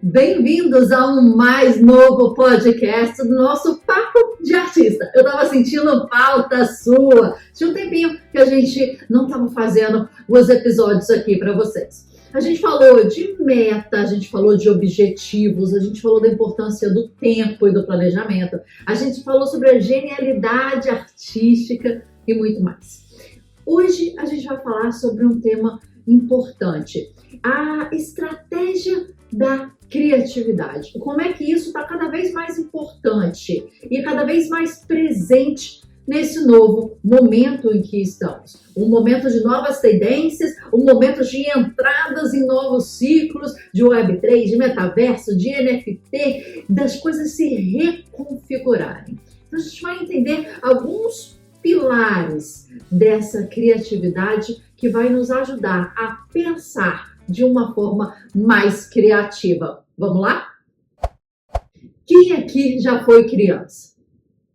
Bem-vindos a um mais novo podcast do nosso Papo de Artista. Eu tava sentindo falta sua. Tinha um tempinho que a gente não tava fazendo os episódios aqui para vocês. A gente falou de meta, a gente falou de objetivos, a gente falou da importância do tempo e do planejamento, a gente falou sobre a genialidade artística e muito mais. Hoje a gente vai falar sobre um tema importante, a estratégia da criatividade. Como é que isso está cada vez mais importante e cada vez mais presente nesse novo momento em que estamos. Um momento de novas tendências, um momento de entradas em novos ciclos de Web3, de metaverso, de NFT, das coisas se reconfigurarem. Então a gente vai entender alguns pilares dessa criatividade que vai nos ajudar a pensar de uma forma mais criativa. Vamos lá? Quem aqui já foi criança?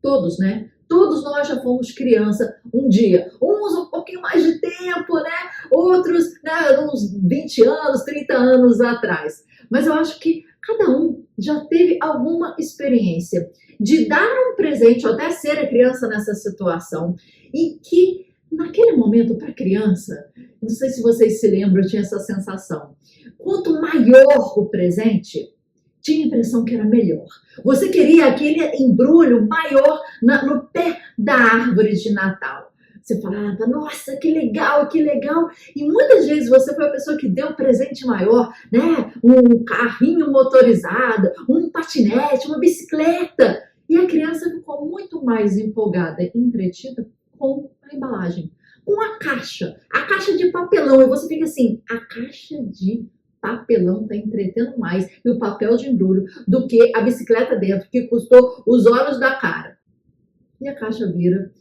Todos, né? Todos nós já fomos criança um dia. Uns um pouquinho mais de tempo, né? Outros, né, uns 20 anos, 30 anos atrás. Mas eu acho que cada um já teve alguma experiência de dar um presente, ou até ser a criança nessa situação, em que, naquele momento, para a criança, não sei se vocês se lembram, eu tinha essa sensação. Quanto maior o presente, tinha a impressão que era melhor. Você queria aquele embrulho maior no pé da árvore de Natal. Você falava, nossa, que legal, que legal. E muitas vezes você foi a pessoa que deu o presente maior, né? Um carrinho motorizado, um patinete, uma bicicleta. E a criança ficou muito mais empolgada e entretida com a embalagem, com a caixa de papelão. E você fica assim, a caixa de papelão está entretendo mais e o papel de embrulho do que a bicicleta dentro, que custou os olhos da cara. E a caixa vira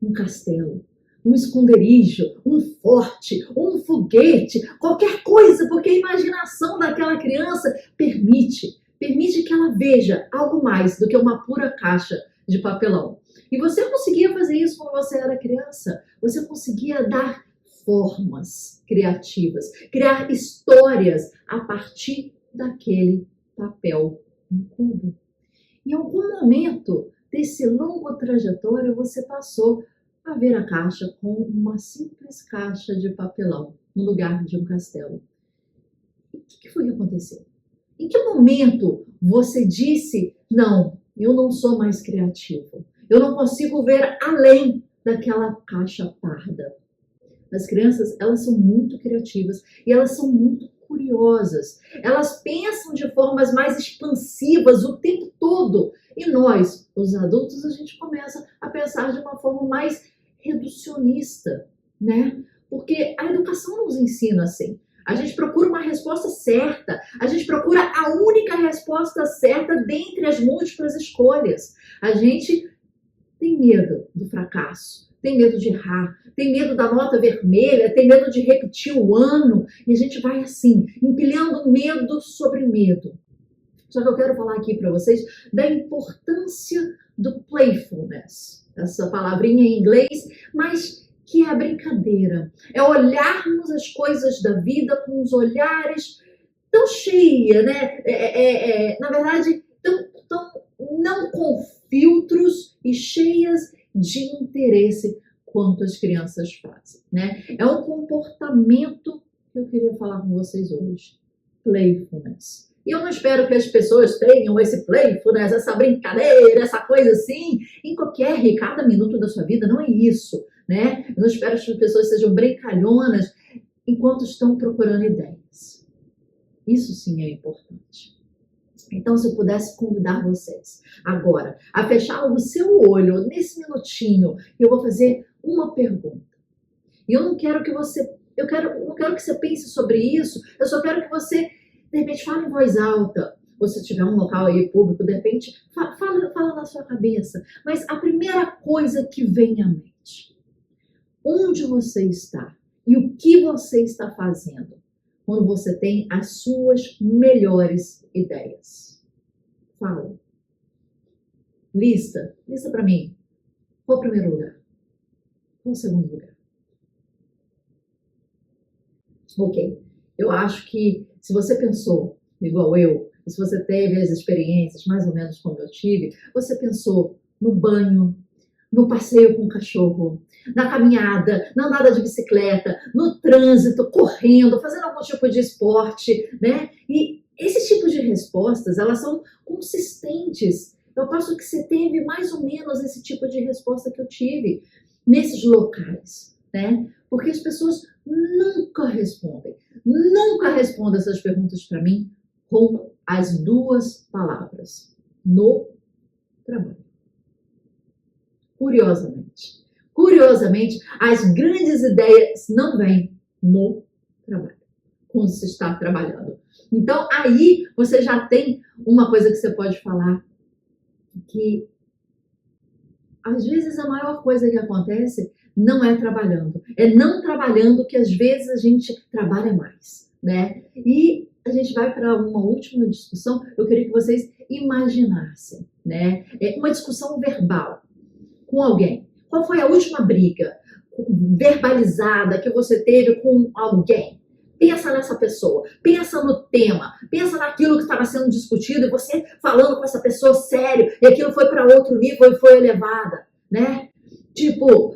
um castelo, um esconderijo, um forte, um foguete, qualquer coisa, porque a imaginação daquela criança permite que ela veja algo mais do que uma pura caixa de papelão. E você conseguia fazer isso quando você era criança. Você conseguia dar formas criativas, criar histórias a partir daquele papel em cubo. Em algum momento desse longo trajetória, você passou a ver a caixa com uma simples caixa de papelão no lugar de um castelo. E o que foi que aconteceu? Em que momento você disse, não, eu não sou mais criativo, eu não consigo ver além daquela caixa parda? As crianças, elas são muito criativas e elas são muito curiosas. Elas pensam de formas mais expansivas o tempo todo. E nós, os adultos, a gente começa a pensar de uma forma mais reducionista, né? Porque a educação nos ensina assim. A gente procura uma resposta certa. A gente procura a única resposta certa dentre as múltiplas escolhas. A gente tem medo do fracasso. Tem medo de errar, tem medo da nota vermelha, tem medo de repetir o ano, e a gente vai assim, empilhando medo sobre medo. Só que eu quero falar aqui para vocês da importância do playfulness, essa palavrinha em inglês, mas que é a brincadeira. É olharmos as coisas da vida com os olhares tão cheios, né? Na verdade, tão não com filtros e cheias de interesse quanto as crianças fazem, né? É um comportamento que eu queria falar com vocês hoje. Playfulness. E eu não espero que as pessoas tenham esse playfulness, essa brincadeira, essa coisa assim, em cada minuto da sua vida. Não é isso, né? Eu não espero que as pessoas sejam brincalhonas enquanto estão procurando ideias. Isso sim é importante. Então, se eu pudesse convidar vocês agora a fechar o seu olho nesse minutinho, eu vou fazer uma pergunta. E eu não quero que você, não quero que você pense sobre isso, eu só quero que você, de repente, fale em voz alta. Ou se tiver um local aí público, de repente, fala na sua cabeça. Mas a primeira coisa que vem à mente, onde você está e o que você está fazendo quando você tem as suas melhores ideias? Fala. Lista para mim. Qual o primeiro lugar? Qual o segundo lugar? Ok. Eu acho que se você pensou igual eu, e se você teve as experiências mais ou menos como eu tive, você pensou no banho, no passeio com o cachorro, na caminhada, na andada de bicicleta, no trânsito, correndo, fazendo algum tipo de esporte, né? E esses tipos de respostas, elas são consistentes. Eu aposto que você teve mais ou menos esse tipo de resposta que eu tive nesses locais, né? Porque as pessoas nunca respondem essas perguntas para mim com as duas palavras: no trabalho. Curiosamente, as grandes ideias não vêm no trabalho, quando se está trabalhando. Então, aí você já tem uma coisa que você pode falar, que às vezes a maior coisa que acontece não é trabalhando. É não trabalhando que às vezes a gente trabalha mais, né? E a gente vai para uma última discussão. Eu queria que vocês imaginassem, né? Uma discussão verbal com alguém. Qual foi a última briga verbalizada que você teve com alguém? Pensa nessa pessoa, pensa no tema, pensa naquilo que estava sendo discutido e você falando com essa pessoa sério e aquilo foi para outro nível e foi elevada, né? Tipo,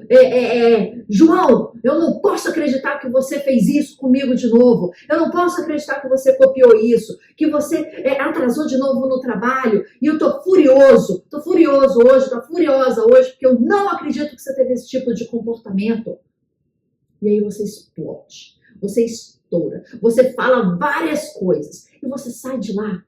João, eu não posso acreditar que você fez isso comigo de novo. Eu não posso acreditar que você copiou isso, que você atrasou de novo no trabalho. E eu tô furioso hoje, tô furiosa hoje, porque eu não acredito que você teve esse tipo de comportamento. E aí você explode, você estoura, você fala várias coisas e você sai de lá.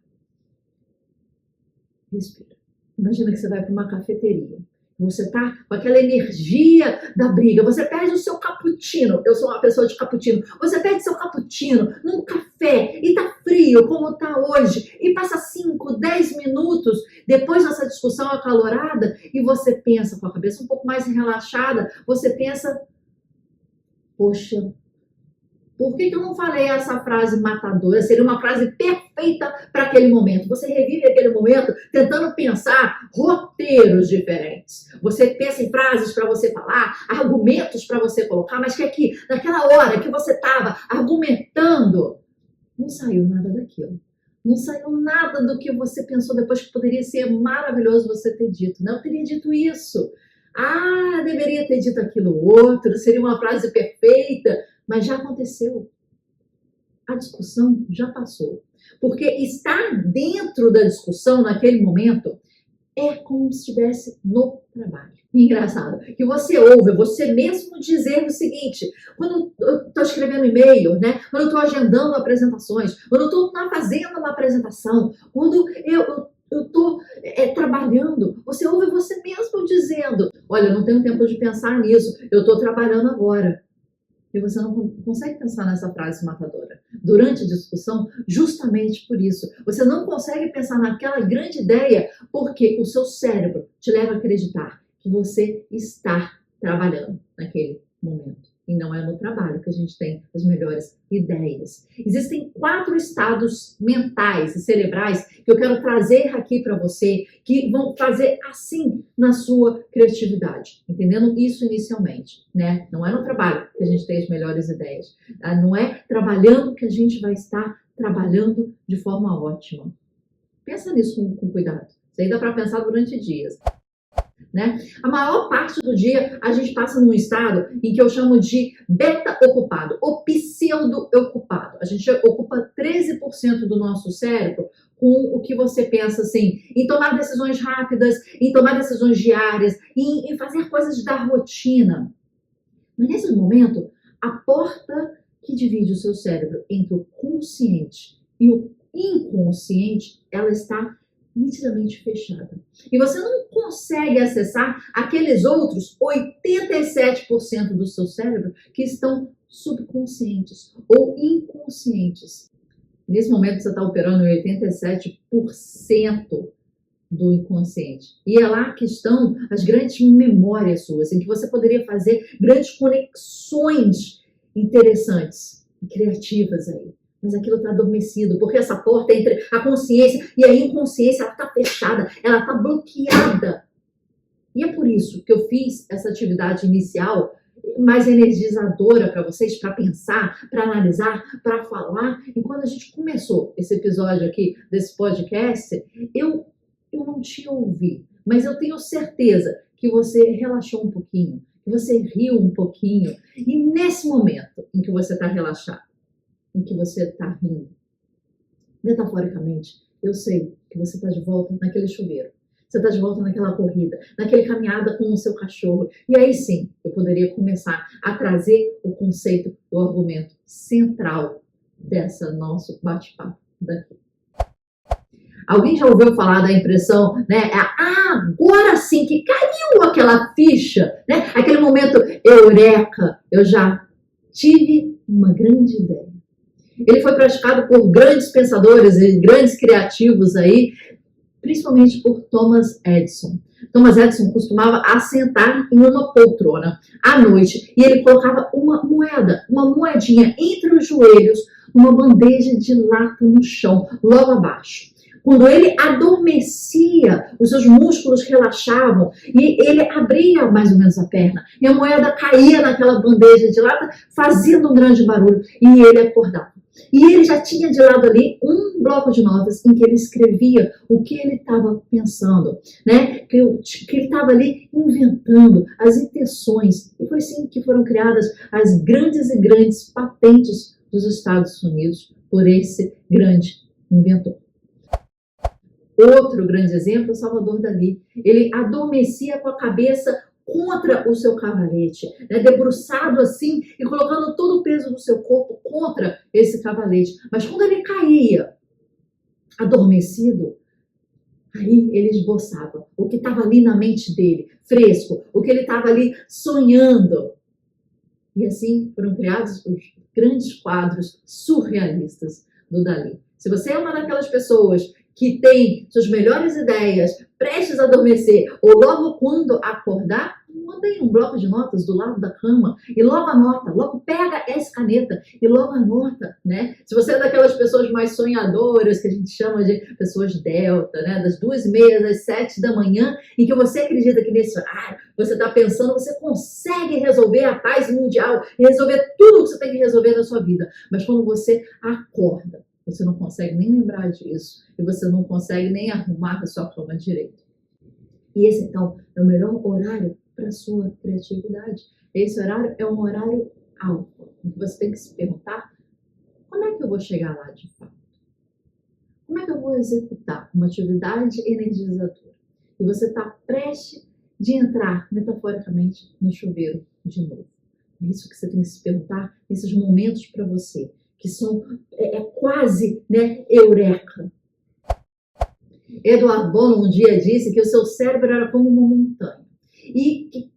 Respira. Imagina que você vai para uma cafeteria. Você tá com aquela energia da briga. Você pede o seu cappuccino. Eu sou uma pessoa de cappuccino. Você pede seu cappuccino num café e tá frio, como tá hoje. E passa 5, 10 minutos depois dessa discussão acalorada e você pensa com a cabeça um pouco mais relaxada. Você pensa, poxa, por que eu não falei essa frase matadora? Seria uma frase perfeita para aquele momento. Você revive aquele momento tentando pensar roteiros diferentes. Você pensa em frases para você falar, argumentos para você colocar, mas que aqui, naquela hora que você estava argumentando, não saiu nada daquilo. Não saiu nada do que você pensou depois que poderia ser maravilhoso você ter dito. Não, eu teria dito isso. Ah, deveria ter dito aquilo outro, seria uma frase perfeita. Mas já aconteceu. A discussão já passou. Porque estar dentro da discussão naquele momento é como se estivesse no trabalho. Engraçado. Que você ouve você mesmo dizer o seguinte: quando eu estou escrevendo e-mail, né? Quando eu estou agendando apresentações, quando eu estou fazendo uma apresentação, quando eu estou trabalhando, você ouve você mesmo dizendo: olha, eu não tenho tempo de pensar nisso, eu estou trabalhando agora. E você não consegue pensar nessa frase matadora durante a discussão justamente por isso. Você não consegue pensar naquela grande ideia porque o seu cérebro te leva a acreditar que você está trabalhando naquele momento. E não é no trabalho que a gente tem as melhores ideias. Existem 4 estados mentais e cerebrais que eu quero trazer aqui para você, que vão fazer assim na sua criatividade. Entendendo isso inicialmente, né? Não é no trabalho que a gente tem as melhores ideias. Não é trabalhando que a gente vai estar trabalhando de forma ótima. Pensa nisso com cuidado. Isso aí dá para pensar durante dias. Né? A maior parte do dia a gente passa num estado em que eu chamo de beta-ocupado, ou pseudo-ocupado. A gente ocupa 13% do nosso cérebro com o que você pensa assim, em tomar decisões rápidas, em tomar decisões diárias, em fazer coisas da rotina. Mas nesse momento, a porta que divide o seu cérebro entre o consciente e o inconsciente, ela está nitidamente fechada. E você não consegue acessar aqueles outros 87% do seu cérebro que estão subconscientes ou inconscientes. Nesse momento você está operando em 87% do inconsciente. E é lá que estão as grandes memórias suas, em que você poderia fazer grandes conexões interessantes e criativas aí. Mas aquilo está adormecido, porque essa porta entre a consciência e a inconsciência, ela está fechada, ela está bloqueada. E é por isso que eu fiz essa atividade inicial mais energizadora para vocês, para pensar, para analisar, para falar. E quando a gente começou esse episódio aqui desse podcast, eu não te ouvi, mas eu tenho certeza que você relaxou um pouquinho, que você riu um pouquinho. E nesse momento em que você está relaxado, em que você está rindo, metaforicamente, eu sei que você está de volta naquele chuveiro. Você está de volta naquela corrida, naquela caminhada com o seu cachorro. E aí sim, eu poderia começar a trazer o conceito, o argumento central dessa nosso bate-papo daqui. Alguém já ouviu falar da impressão, né? Agora sim que caiu aquela ficha, né? Aquele momento eureka, eu já tive uma grande ideia. Ele foi praticado por grandes pensadores e grandes criativos aí, principalmente por Thomas Edison. Thomas Edison costumava assentar em uma poltrona à noite e ele colocava uma moedinha entre os joelhos, uma bandeja de lata no chão, logo abaixo. Quando ele adormecia, os seus músculos relaxavam e ele abria mais ou menos a perna. E a moeda caía naquela bandeja de lata, fazendo um grande barulho, e ele acordava. E ele já tinha de lado ali um bloco de notas em que ele escrevia o que ele estava pensando, né? Que ele estava ali inventando as intenções. E foi assim que foram criadas as grandes e grandes patentes dos Estados Unidos por esse grande inventor. Outro grande exemplo é o Salvador Dalí. Ele adormecia com a cabeça contra o seu cavalete, né, debruçado assim e colocando todo o peso do seu corpo contra esse cavalete. Mas quando ele caía, adormecido, aí ele esboçava o que estava ali na mente dele, fresco, o que ele estava ali sonhando. E assim foram criados os grandes quadros surrealistas do Dalí. Se você é uma daquelas pessoas que tem suas melhores ideias prestes a adormecer ou logo quando acordar, mandei um bloco de notas do lado da cama e logo anota, logo pega essa caneta e logo anota, né? Se você é daquelas pessoas mais sonhadoras, que a gente chama de pessoas delta, né? Das 2h30 às 7 da manhã, em que você acredita que nesse horário você está pensando, você consegue resolver a paz mundial e resolver tudo o que você tem que resolver na sua vida. Mas quando você acorda, você não consegue nem lembrar disso e você não consegue nem arrumar a sua cama direito. E esse, então, é o melhor horário para a sua criatividade. Esse horário é um horário alfa, em que você tem que se perguntar como é que eu vou chegar lá de fato? Como é que eu vou executar uma atividade energizadora? E você está prestes de entrar, metaforicamente, no chuveiro de novo. É isso que você tem que se perguntar nesses momentos para você, que são quase, né, eureka. Edward Bono um dia disse que o seu cérebro era como uma montanha e que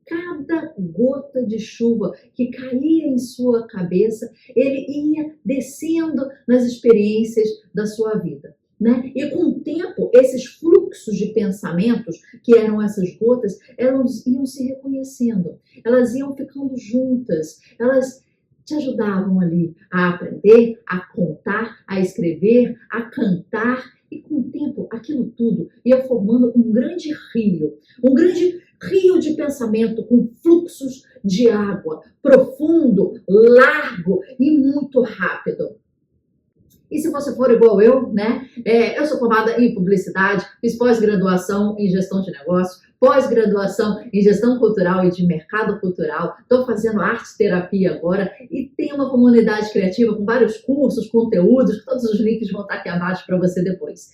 cada gota de chuva que caía em sua cabeça, ele ia descendo nas experiências da sua vida, né? E com o tempo, esses fluxos de pensamentos, que eram essas gotas, elas iam se reconhecendo, elas iam ficando juntas, elas te ajudavam ali a aprender, a contar, a escrever, a cantar. E com o tempo, aquilo tudo ia formando um grande rio de pensamento com fluxos de água, profundo, largo e muito rápido. E se você for igual eu, né? Eu sou formada em publicidade, fiz pós-graduação em gestão de negócios, pós-graduação em gestão cultural e de mercado cultural, estou fazendo arte-terapia agora e tenho uma comunidade criativa com vários cursos, conteúdos, todos os links vão estar aqui abaixo para você depois.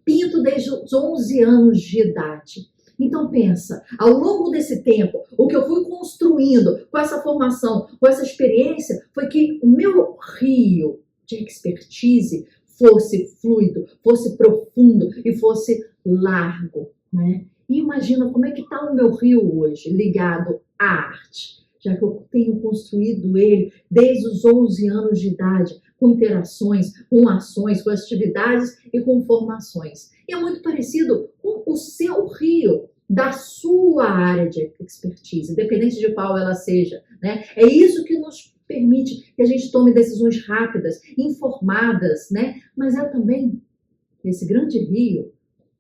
Pinto desde os 11 anos de idade. Então pensa, ao longo desse tempo, o que eu fui construindo com essa formação, com essa experiência, foi que o meu rio de expertise fosse fluido, fosse profundo e fosse largo, né? E imagina como é que está o meu rio hoje, ligado à arte, já que eu tenho construído ele desde os 11 anos de idade, com interações, com ações, com atividades e com formações. E é muito parecido com o seu rio, da sua área de expertise, independente de qual ela seja, né? É isso que nos permite que a gente tome decisões rápidas, informadas, né? Mas é também, esse grande rio,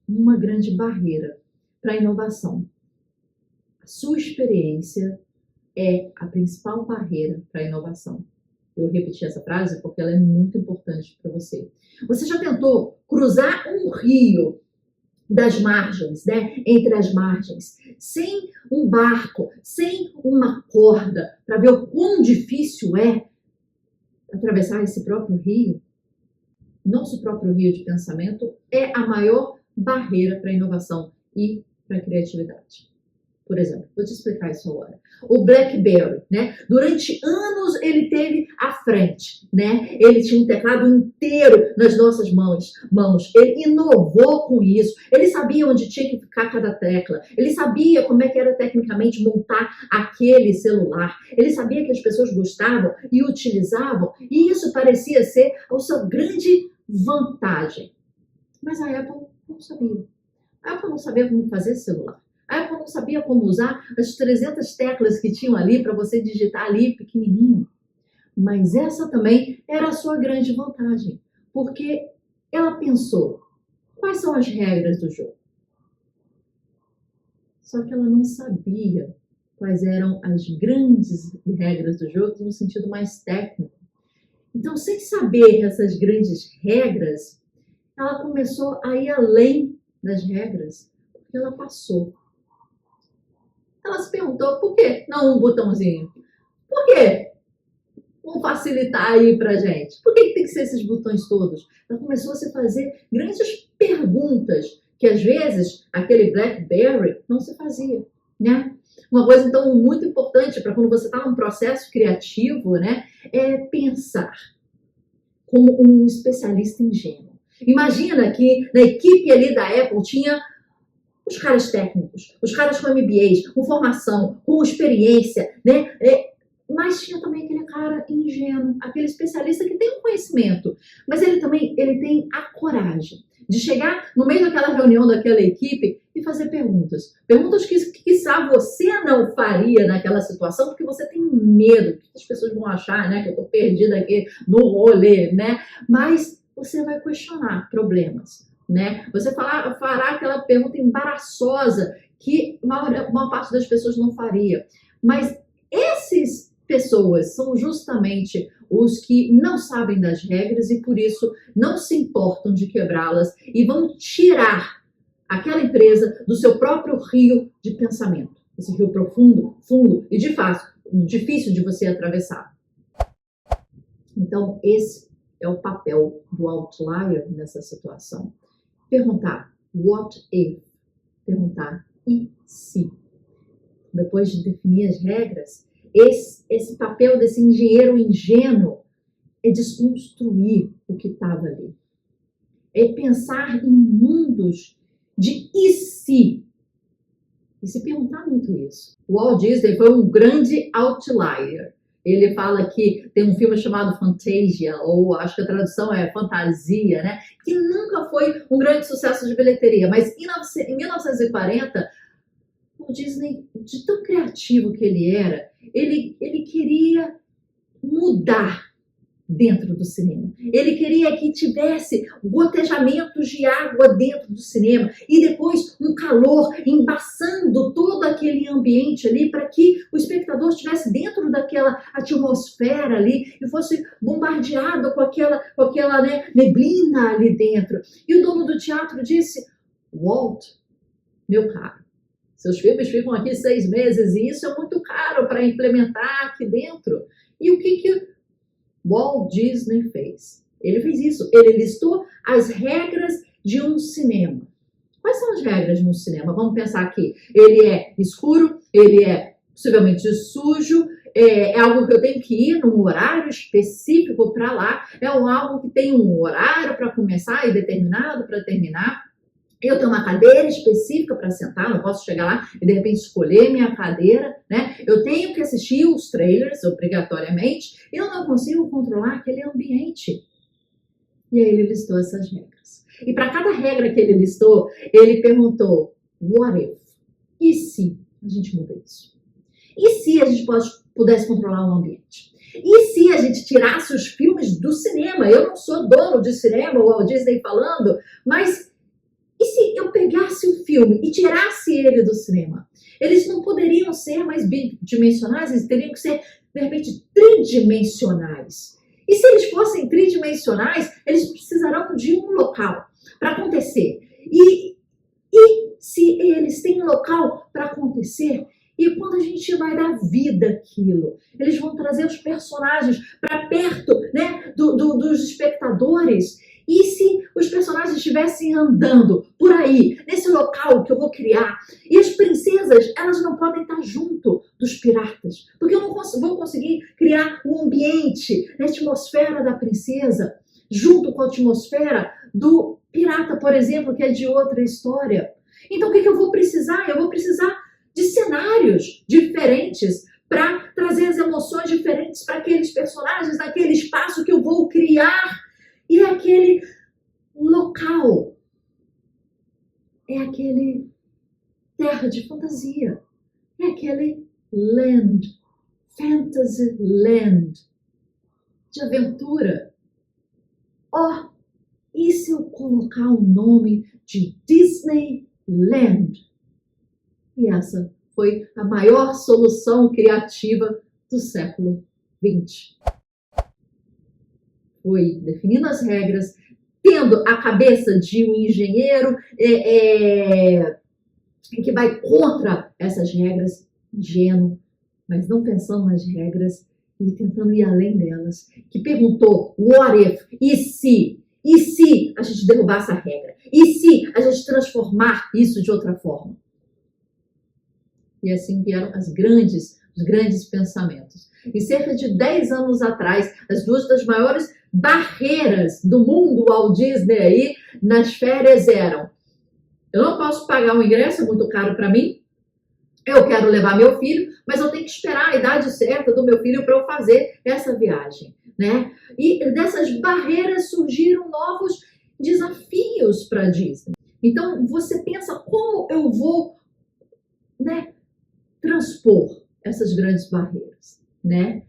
uma grande barreira para a inovação. A sua experiência é a principal barreira para a inovação. Eu repeti essa frase porque ela é muito importante para você. Você já tentou cruzar um rio das margens, né? Entre as margens, sem um barco, sem uma corda, para ver o quão difícil é atravessar esse próprio rio? Nosso próprio rio de pensamento é a maior barreira para a inovação e para a criatividade. Por exemplo, vou te explicar isso agora. O BlackBerry, né? Durante anos ele teve à frente, né? Ele tinha um teclado inteiro nas nossas mãos. Ele inovou com isso. Ele sabia onde tinha que ficar cada tecla. Ele sabia como é que era tecnicamente montar aquele celular. Ele sabia que as pessoas gostavam e utilizavam. E isso parecia ser a sua grande vantagem. Mas a Apple não sabia. A Apple não sabia como fazer celular. A Apple não sabia como usar as 300 teclas que tinham ali para você digitar ali pequenininho. Mas essa também era a sua grande vantagem, porque ela pensou, quais são as regras do jogo? Só que ela não sabia quais eram as grandes regras do jogo no sentido mais técnico. Então, sem saber essas grandes regras, ela começou a ir além das regras, porque ela passou. Ela se perguntou, por que não um botãozinho? Por quê? Vamos facilitar aí pra gente. Por que tem que ser esses botões todos? Ela começou a se fazer grandes perguntas que, às vezes, aquele BlackBerry não se fazia, né? Uma coisa, então, muito importante para quando você está num processo criativo, né? É pensar como um especialista ingênuo. Imagina que na equipe ali da Apple tinha os caras técnicos, os caras com MBAs, com formação, com experiência, né? Mas tinha também aquele cara ingênuo, aquele especialista que tem um conhecimento, mas ele também tem a coragem de chegar no meio daquela reunião daquela equipe e fazer perguntas. Perguntas que quiçá você não faria naquela situação, porque você tem medo, que as pessoas vão achar, né, que eu estou perdida aqui no rolê, né? Mas você vai questionar problemas. Né? Você fará aquela pergunta embaraçosa que a maior parte das pessoas não faria. Mas essas pessoas são justamente os que não sabem das regras e por isso não se importam de quebrá-las e vão tirar aquela empresa do seu próprio rio de pensamento. Esse rio profundo, fundo e de fato difícil de você atravessar. Então esse é o papel do outlier nessa situação. Perguntar what if, perguntar e se. Depois de definir as regras, esse papel desse engenheiro ingênuo é desconstruir o que estava ali. É pensar em mundos de e se. E se perguntar muito isso. O Walt Disney foi um grande outlier. Ele fala que tem um filme chamado Fantasia, ou acho que a tradução é Fantasia, né? Que nunca foi um grande sucesso de bilheteria. Mas em 1940, o Disney, de tão criativo que ele era, ele queria mudar dentro do cinema. Ele queria que tivesse gotejamentos de água dentro do cinema e depois um calor embaçando todo aquele ambiente ali para que o espectador estivesse dentro daquela atmosfera ali e fosse bombardeado com aquela né, neblina ali dentro. E o dono do teatro disse, Walt, meu caro, seus filmes ficam aqui 6 meses e isso é muito caro para implementar aqui dentro. E o que Walt Disney fez? Ele fez isso. Ele listou as regras de um cinema. Quais são as regras de um cinema? Vamos pensar aqui. Ele é escuro, ele é possivelmente sujo, é algo que eu tenho que ir num horário específico para lá, é algo que tem um horário para começar e determinado para terminar. Eu tenho uma cadeira específica para sentar, não posso chegar lá e de repente escolher minha cadeira, né? Eu tenho que assistir os trailers obrigatoriamente, eu não consigo controlar aquele ambiente. E aí ele listou essas regras. E para cada regra que ele listou, ele perguntou, what if? E se a gente muda isso? E se a gente pudesse controlar o ambiente? E se a gente tirasse os filmes do cinema? Eu não sou dono de cinema, o Walt Disney falando, mas E se eu pegasse o filme e tirasse ele do cinema? Eles não poderiam ser mais bidimensionais, eles teriam que ser, de repente, tridimensionais. E se eles fossem tridimensionais, eles precisarão de um local para acontecer. E se eles têm um local para acontecer, e quando a gente vai dar vida àquilo, eles vão trazer os personagens para perto, né, dos espectadores. E se os personagens estivessem andando por aí, nesse local que eu vou criar, e as princesas, elas não podem estar junto dos piratas, porque eu não vou conseguir criar um ambiente, a atmosfera da princesa, junto com a atmosfera do pirata, por exemplo, que é de outra história. Então, o que eu vou precisar? Eu vou precisar de cenários diferentes para trazer as emoções diferentes para aqueles personagens, naquele espaço que eu vou criar. E é aquele local, é aquele terra de fantasia, é aquele land, fantasy land, de aventura. E se eu colocar o nome de Disneyland? E essa foi a maior solução criativa do século XX. Foi definindo as regras, tendo a cabeça de um engenheiro que vai contra essas regras, ingênuo, mas não pensando nas regras e tentando ir além delas, que perguntou, what if, e se a gente derrubasse a regra? E se a gente transformar isso de outra forma? E assim vieram os grandes pensamentos. E cerca de 10 anos atrás, as duas das maiores barreiras do mundo Walt Disney aí nas férias eram: eu não posso pagar um ingresso, é muito caro para mim, eu quero levar meu filho, mas eu tenho que esperar a idade certa do meu filho para eu fazer essa viagem, né? E dessas barreiras surgiram novos desafios para a Disney. Então você pensa, como eu vou, né, transpor essas grandes barreiras, né?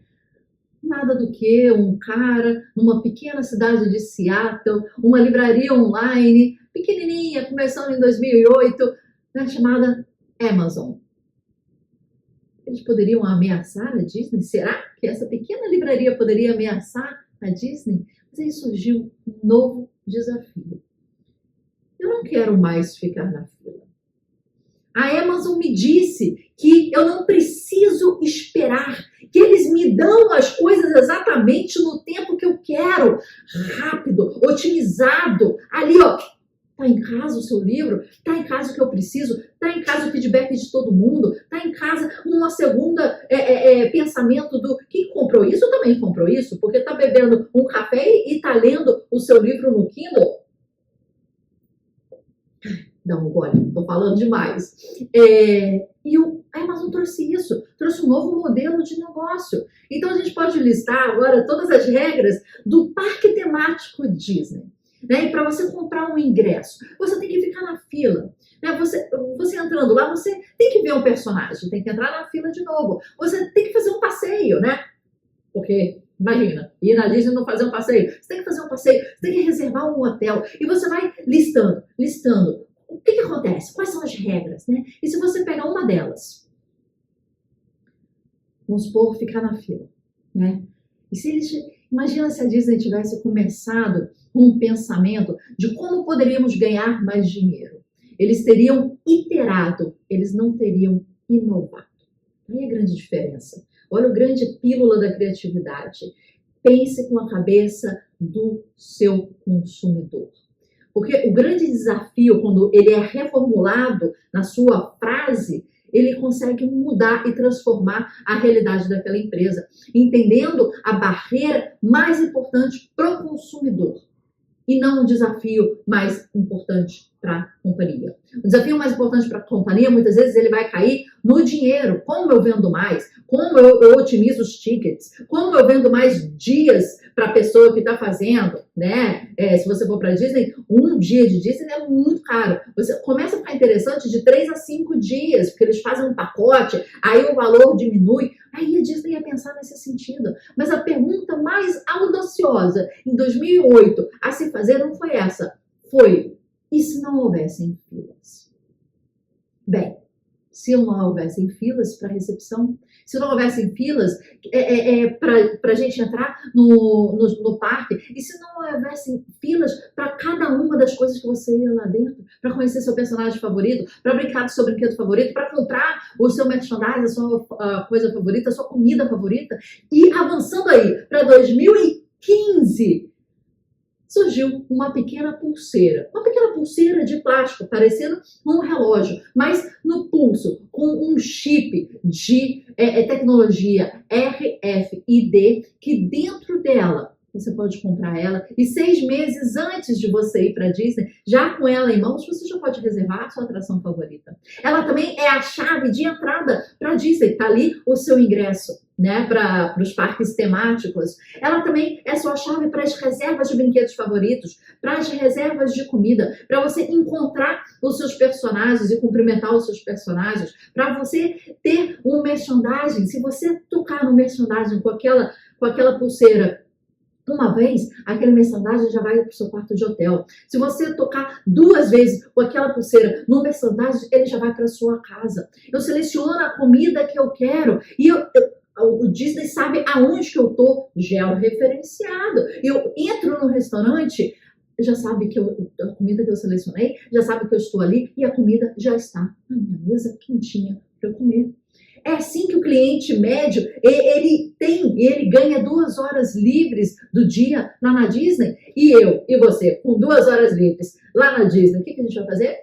Nada do que um cara numa pequena cidade de Seattle, uma livraria online, pequenininha, começando em 2008, né, chamada Amazon. Eles poderiam ameaçar a Disney? Será que essa pequena livraria poderia ameaçar a Disney? Mas aí surgiu um novo desafio. Eu não quero mais ficar na fila. A Amazon me disse que eu não preciso esperar, que eles me dão as coisas exatamente no tempo que eu quero, rápido, otimizado. Ali, ó, tá em casa o seu livro, tá em casa o que eu preciso, tá em casa o feedback de todo mundo, tá em casa uma segunda pensamento do quem comprou isso também comprou isso, porque tá bebendo um café e tá lendo o seu livro no Kindle. Dá um gole, tô falando demais. E a Amazon trouxe isso, trouxe um novo modelo de negócio. Então a gente pode listar agora todas as regras do parque temático Disney. Né? E para você comprar um ingresso, você tem que ficar na fila. Né? Você entrando lá, você tem que ver um personagem, tem que entrar na fila de novo. Você tem que fazer um passeio, né? Porque, imagina, ir na Disney e não fazer um passeio. Você tem que fazer um passeio, você tem que reservar um hotel. E você vai listando. O que acontece? Quais são as regras, né? E se você pegar uma delas, vamos supor, ficar na fila, né? E se imagina se a Disney tivesse começado com um pensamento de como poderíamos ganhar mais dinheiro. Eles teriam iterado, eles não teriam inovado. Aí é a grande diferença. Olha o grande pílula da criatividade. Pense com a cabeça do seu consumidor. Porque o grande desafio, quando ele é reformulado na sua frase, ele consegue mudar e transformar a realidade daquela empresa, entendendo a barreira mais importante para o consumidor e não o desafio mais importante para a companhia. O desafio mais importante para a companhia, muitas vezes, ele vai cair no dinheiro. Como eu vendo mais? Como eu otimizo os tickets? Como eu vendo mais dias para a pessoa que está fazendo, né? Se você for para a Disney, um dia de Disney é muito caro. Você começa a ficar interessante de 3 a 5 dias, porque eles fazem um pacote, aí o valor diminui. Aí a Disney ia pensar nesse sentido. Mas a pergunta mais audaciosa em 2008 a se fazer não foi essa. Foi, e se não não houvessem filas? Bem, se não houvessem filas para recepção, se não houvessem filas para a gente entrar no parque, e se não houvessem filas para cada uma das coisas que você ia lá dentro, para conhecer seu personagem favorito, para brincar do seu brinquedo favorito, para comprar o seu merchandise, a sua coisa favorita, a sua comida favorita, e avançando aí para 2015, surgiu uma pequena pulseira de plástico, parecendo um relógio, mas no pulso, com um chip de tecnologia RFID, que dentro dela você pode comprar ela, e 6 meses antes de você ir para a Disney, já com ela em mãos, você já pode reservar a sua atração favorita. Ela também é a chave de entrada para a Disney, está ali o seu ingresso, né, para os parques temáticos. Ela também é sua chave para as reservas de brinquedos favoritos, para as reservas de comida, para você encontrar os seus personagens e cumprimentar os seus personagens, para você ter um merchandising. Se você tocar no merchandising com aquela pulseira uma vez, aquele merchandising já vai para o seu quarto de hotel. Se você tocar 2 vezes com aquela pulseira no merchandising, ele já vai para a sua casa. Eu seleciono a comida que eu quero e o Disney sabe aonde que eu estou georreferenciado. Eu entro no restaurante, já sabe que a comida que eu selecionei, já sabe que eu estou ali e a comida já está na minha mesa quentinha para eu comer. É assim que o cliente médio, ele ganha 2 horas livres do dia lá na Disney. E eu e você, com 2 horas livres lá na Disney, o que a gente vai fazer?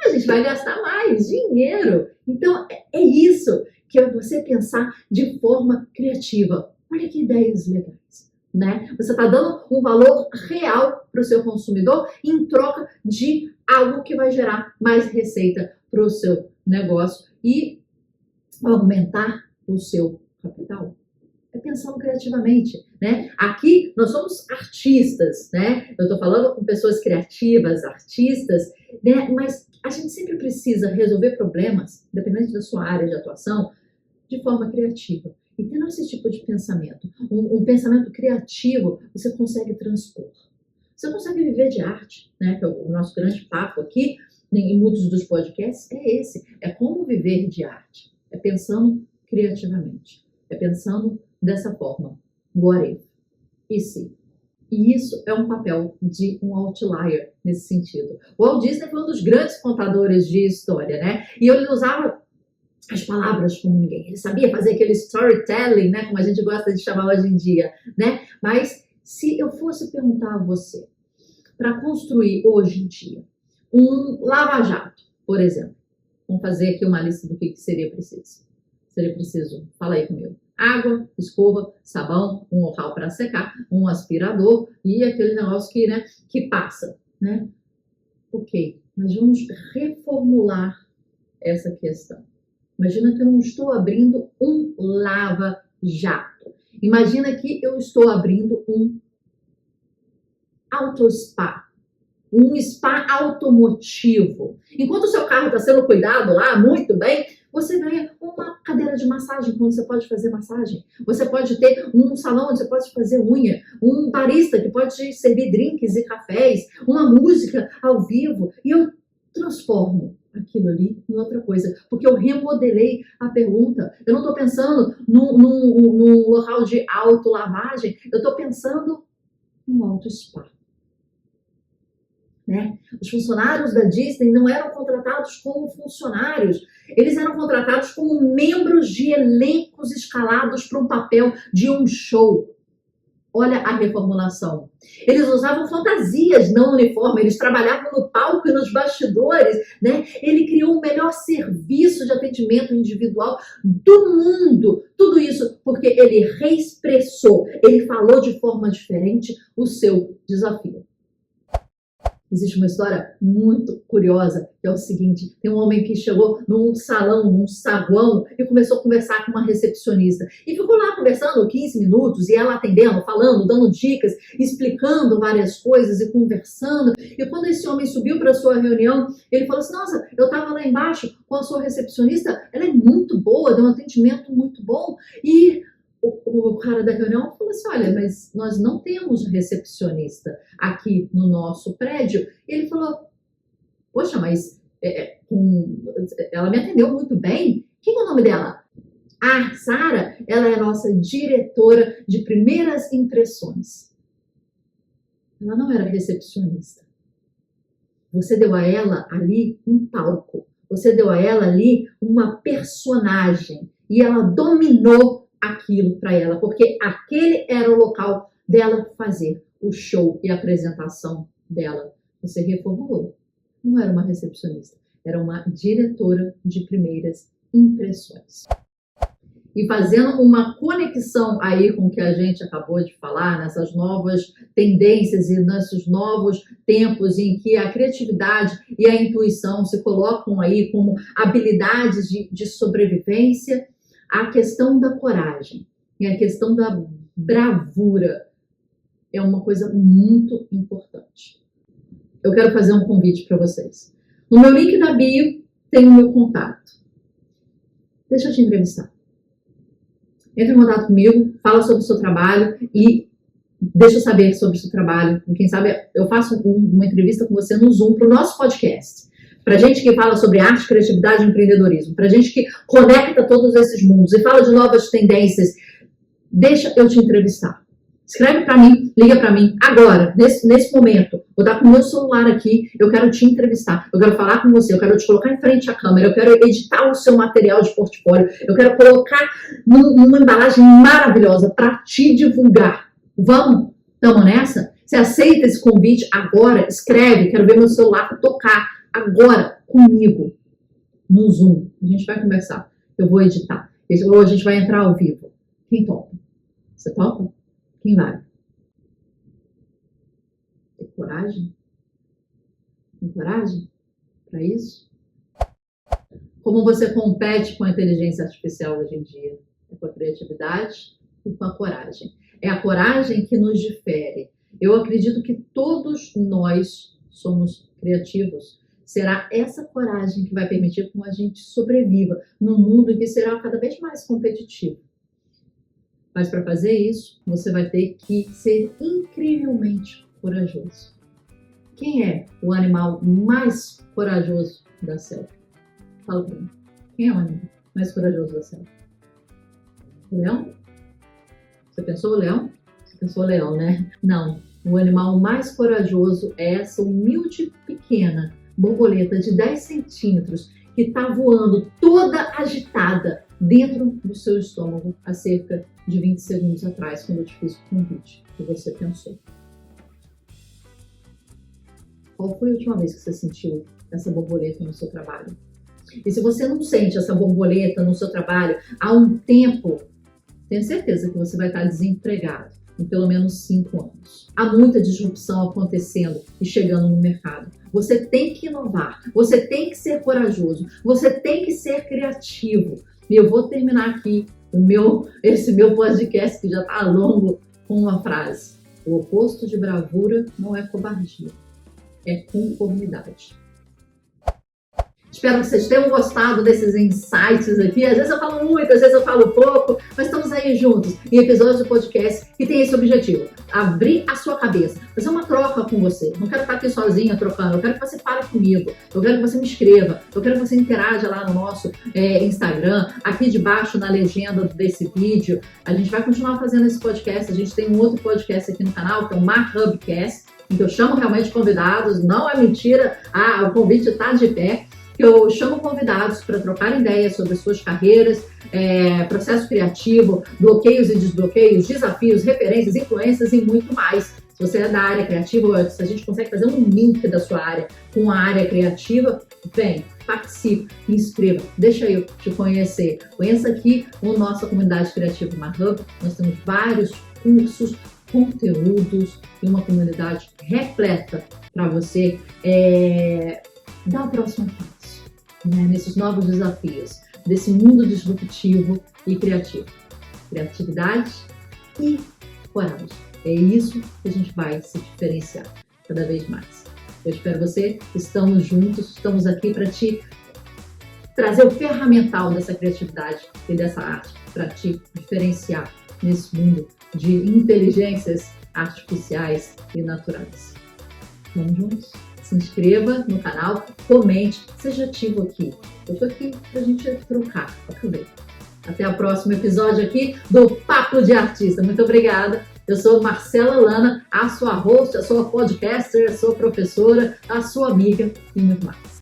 A gente vai gastar mais dinheiro. Então, é isso que é você pensar de forma criativa. Olha que ideias legais, né? Você está dando um valor real para o seu consumidor em troca de algo que vai gerar mais receita para o seu negócio e aumentar o seu capital. É pensando criativamente, né? Aqui nós somos artistas, né? Eu estou falando com pessoas criativas, artistas, né? Mas a gente sempre precisa resolver problemas, independente da sua área de atuação, de forma criativa. E tendo esse tipo de pensamento, um pensamento criativo, você consegue transpor. Você consegue viver de arte, né? Que é o nosso grande papo aqui, em muitos dos podcasts, é esse. É como viver de arte. É pensando criativamente. É pensando dessa forma. What if? E se? E isso é um papel de um outlier nesse sentido. O Walt Disney foi um dos grandes contadores de história, né? E ele usava as palavras como ninguém. Ele sabia fazer aquele storytelling, né? Como a gente gosta de chamar hoje em dia, né? Mas se eu fosse perguntar a você, para construir hoje em dia um lava-jato, por exemplo, vamos fazer aqui uma lista do que seria preciso. Seria preciso, fala aí comigo, água, escova, sabão, um local para secar, um aspirador e aquele negócio que passa, né? Ok, mas vamos reformular essa questão. Imagina que eu não estou abrindo um lava-jato. Imagina que eu estou abrindo um auto-spa. Um spa automotivo. Enquanto o seu carro está sendo cuidado lá, muito bem, você ganha uma cadeira de massagem, onde você pode fazer massagem. Você pode ter um salão onde você pode fazer unha, um barista que pode servir drinks e cafés, uma música ao vivo. E eu transformo aquilo ali em outra coisa, porque eu remodelei a pergunta. Eu não estou pensando num local de autolavagem, eu estou pensando num auto-spa. Né? Os funcionários da Disney não eram contratados como funcionários, eles eram contratados como membros de elencos escalados para um papel de um show. Olha a reformulação. Eles usavam fantasias não uniforme, eles trabalhavam no palco e nos bastidores, né? Ele criou o melhor serviço de atendimento individual do mundo. Tudo isso porque ele reexpressou, ele falou de forma diferente o seu desafio. Existe uma história muito curiosa, que é o seguinte, tem um homem que chegou num salão, num saguão, e começou a conversar com uma recepcionista. E ficou lá conversando 15 minutos, e ela atendendo, falando, dando dicas, explicando várias coisas e conversando. E quando esse homem subiu para a sua reunião, ele falou assim, nossa, eu estava lá embaixo com a sua recepcionista, ela é muito boa, deu um atendimento muito bom, e o cara da reunião falou assim, olha, mas nós não temos recepcionista aqui no nosso prédio. E ele falou, Poxa, mas ela me atendeu muito bem. Quem é o nome dela? Ah, Sara, ela é a nossa diretora de primeiras impressões. Ela não era recepcionista. Você deu a ela ali um palco. Você deu a ela ali uma personagem. E ela dominou aquilo para ela, porque aquele era o local dela fazer o show e a apresentação dela. Você reformulou. Não era uma recepcionista, era uma diretora de primeiras impressões. E fazendo uma conexão aí com o que a gente acabou de falar, nessas novas tendências e nesses novos tempos em que a criatividade e a intuição se colocam aí como habilidades de sobrevivência, a questão da coragem e a questão da bravura é uma coisa muito importante. Eu quero fazer um convite para vocês. No meu link da bio tem o meu contato. Deixa eu te entrevistar. Entre em contato comigo, fala sobre o seu trabalho e deixa eu saber sobre o seu trabalho. E quem sabe eu faço uma entrevista com você no Zoom para o nosso podcast. Para gente que fala sobre arte, criatividade e empreendedorismo. Para gente que conecta todos esses mundos e fala de novas tendências. Deixa eu te entrevistar. Escreve para mim, liga para mim, agora, nesse momento. Vou estar com o meu celular aqui, eu quero te entrevistar, eu quero falar com você, eu quero te colocar em frente à câmera, eu quero editar o seu material de portfólio, eu quero colocar numa embalagem maravilhosa para te divulgar. Vamos? Estamos nessa? Você aceita esse convite agora? Escreve, quero ver meu celular tocar agora comigo no Zoom. A gente vai conversar, eu vou editar. Ou a gente vai entrar ao vivo. Quem topa? Você topa? Quem vai? Tem coragem? Tem coragem para isso? Como você compete com a inteligência artificial hoje em dia? É com a criatividade e com a coragem. É a coragem que nos difere. Eu acredito que todos nós somos criativos. Será essa coragem que vai permitir que a gente sobreviva num mundo que será cada vez mais competitivo. Mas para fazer isso, você vai ter que ser incrivelmente corajoso. Quem é o animal mais corajoso da selva? Fala para mim. Quem é o animal mais corajoso da selva? O leão? Você pensou o leão? Você pensou o leão, né? Não. O animal mais corajoso é essa humilde pequena borboleta de 10 centímetros que está voando toda agitada dentro do seu estômago há cerca de 20 segundos atrás, quando eu te fiz o convite que você pensou. Qual foi a última vez que você sentiu essa borboleta no seu trabalho? E se você não sente essa borboleta no seu trabalho há um tempo, tenho certeza que você vai estar desempregado em pelo menos 5 anos. Há muita disrupção acontecendo e chegando no mercado. Você tem que inovar, você tem que ser corajoso, você tem que ser criativo. E eu vou terminar aqui esse meu podcast, que já está longo, com uma frase. O oposto de bravura não é covardia, é conformidade. Espero que vocês tenham gostado desses insights aqui. Às vezes eu falo muito, às vezes eu falo pouco, mas estamos aí juntos em episódios do podcast que tem esse objetivo: abrir a sua cabeça, fazer uma troca com você. Não quero estar aqui sozinha trocando, eu quero que você fale comigo, eu quero que você me escreva, eu quero que você interaja lá no nosso Instagram, aqui debaixo na legenda desse vídeo. A gente vai continuar fazendo esse podcast, a gente tem um outro podcast aqui no canal, que é o MarHubcast, em que eu chamo realmente convidados, não é mentira, o convite está de pé. Eu chamo convidados para trocar ideias sobre suas carreiras, processo criativo, bloqueios e desbloqueios, desafios, referências, influências e muito mais. Se você é da área criativa, se a gente consegue fazer um link da sua área com a área criativa, vem, participe, me inscreva, deixa eu te conhecer. Conheça aqui a nossa comunidade criativa MarHub. Nós temos vários cursos, conteúdos e uma comunidade repleta para você dar o próximo passo, nesses novos desafios, desse mundo disruptivo e criativo. Criatividade e coragem. É isso que a gente vai se diferenciar cada vez mais. Eu espero você, estamos juntos, estamos aqui para te trazer o ferramental dessa criatividade e dessa arte, para te diferenciar nesse mundo de inteligências artificiais e naturais. Vamos juntos? se inscreva no canal, comente, seja ativo aqui. Eu tô aqui pra gente trocar. Aproveita. Até o próximo episódio aqui do Papo de Artista. Muito obrigada. Eu sou Marcela Lana, a sua host, a sua podcaster, a sua professora, a sua amiga e muito mais.